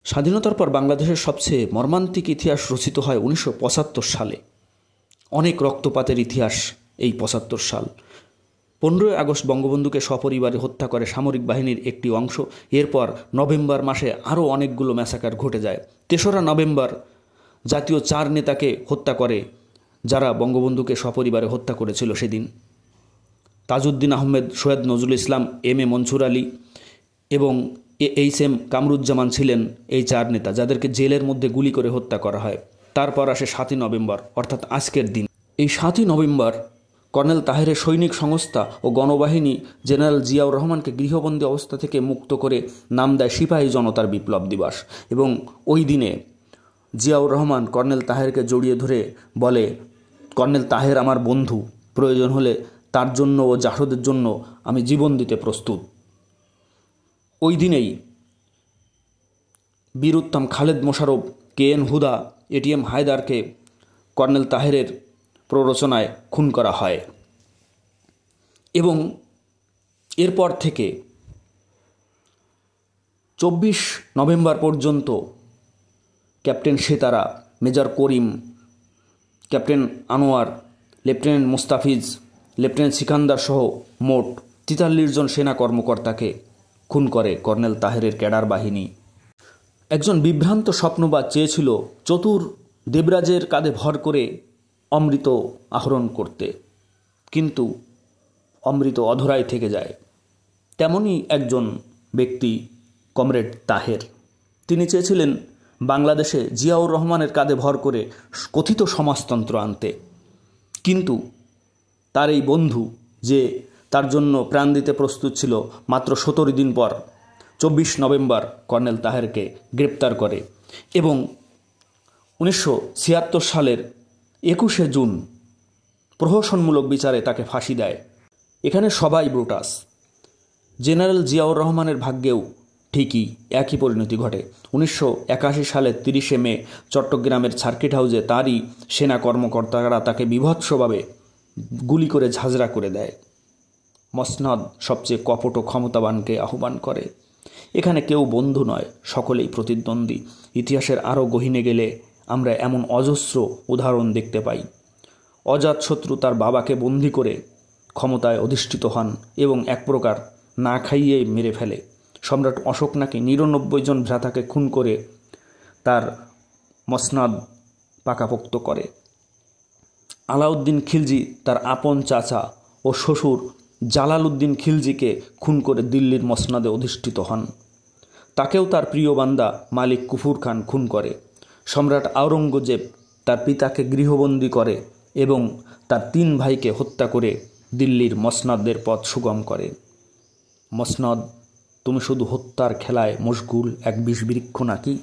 স্বাধীনতার পর বাংলাদেশের সবচেয়ে মর্মান্তিক ইতিহাস রচিত হয় 1975 সালে। অনেক রক্তপাতের ইতিহাস এই 75 সাল। 15ই আগস্ট বঙ্গবন্ধুকে সপরিবারে হত্যা করে সামরিক বাহিনীর একটি অংশ। এরপর নভেম্বর মাসে আরও অনেকগুলো ম্যাসাকার ঘটে যায়। 3রা নভেম্বর জাতীয় 4 নেতাকে হত্যা করে যারা বঙ্গবন্ধুকে সপরিবারে হত্যা করেছিল সেদিন। তাজউদ্দিন আহমেদ, সৈয়দ নজরুল ইসলাম, এম.এ. মনসুর আলী এবং এইচ.এম. কামরুজ্জামান ছিলেন এই 4 নেতা যাদেরকে জেলের মধ্যে গুলি করে হত্যা করা হয়। তারপর আসে 7ই নভেম্বর, অর্থাৎ আজকের দিন। এই 7ই নভেম্বর কর্নেল তাহেরের সৈনিক সংস্থা ও গণবাহিনী জেনারেল জিয়াউর রহমানকে গৃহবন্দী অবস্থা থেকে মুক্ত করে নাম দেয় সিপাহী জনতার বিপ্লব দিবস। এবং ওই দিনে জিয়াউর রহমান কর্নেল তাহেরকে জড়িয়ে ধরে বলে, কর্নেল তাহের আমার বন্ধু, প্রয়োজন হলে তার জন্য ও জাসদের জন্য আমি জীবন দিতে প্রস্তুত। ওই দিনেই বীর উত্তম খালেদ মোশাররফ, কে.এন. হুদা, এ.টি.এম. হায়দারকে কর্নেল তাহেরের প্ররোচনায় খুন করা হয়। এবং এরপর থেকে 24 নভেম্বর পর্যন্ত captain Setara, major Karim, captain Anwar, lieutenant Mustafiz, lieutenant Sikandar সহ মোট 43 জন সেনা কর্মকর্তাকে খুন করে কর্নেল তাহেরের ক্যাডার বাহিনী। একজন বিভ্রান্ত স্বপ্নবাদ চেয়েছিল চতুর দেবরাজের কাঁধে ভর করে অমৃত আহরণ করতে, কিন্তু অমৃত অধরায় থেকে যায়। তেমনই একজন ব্যক্তি কমরেড তাহের। তিনি চেয়েছিলেন বাংলাদেশে জিয়াউর রহমানের কাঁধে ভর করে কথিত সমাজতন্ত্র আনতে, কিন্তু তার এই বন্ধু যে তার জন্য প্রাণ দিতে প্রস্তুত ছিল, মাত্র 17 দিন পর 24 নভেম্বর কর্নেল তাহেরকে গ্রেপ্তার করে এবং 1976 সালের 21শে জুন প্রহসনমূলক বিচারে তাকে ফাঁসি দেয়। এখানে সবাই ব্রুটাস। জেনারেল জিয়াউর রহমানের ভাগ্যেও ঠিকই একই পরিণতি ঘটে। 1981 সালের 30শে মে চট্টগ্রামের সার্কিট হাউসে তারই সেনা কর্মকর্তারা তাকে বীভৎসভাবে গুলি করে ঝাঁঝরা করে দেয়। মসনদ সবচেয়ে কপট ও ক্ষমতাবানকে আহ্বান করে। এখানে কেউ বন্ধু নয়, সকলেই প্রতিদ্বন্দ্বী। ইতিহাসের আরও গহীনে গেলে আমরা এমন অজস্র উদাহরণ দেখতে পাই। অজাতশত্রু তার বাবাকে বন্দি করে ক্ষমতায় অধিষ্ঠিত হন এবং এক প্রকার না খাইয়েই মেরে ফেলে। সম্রাট অশোক নাকি 99 জন ভ্রাতাকে খুন করে তার মসনদ পাকাপোক্ত করে। আলাউদ্দিন খিলজি তার আপন চাচা ও শ্বশুর জালালউদ্দিন খিলজিকে খুন করে দিল্লির মসনদে অধিষ্ঠিত হন। তাকেও তার প্রিয় বান্দা মালিক কুফুর খান খুন করে। সম্রাট আওরঙ্গজেব তার পিতাকে গৃহবন্দী করে এবং তার 3 ভাইকে হত্যা করে দিল্লির মসনদের পথ সুগম করে। মসনদ, তুমি শুধু হত্যার খেলায় মশগুল এক বিষবৃক্ষ নাকি?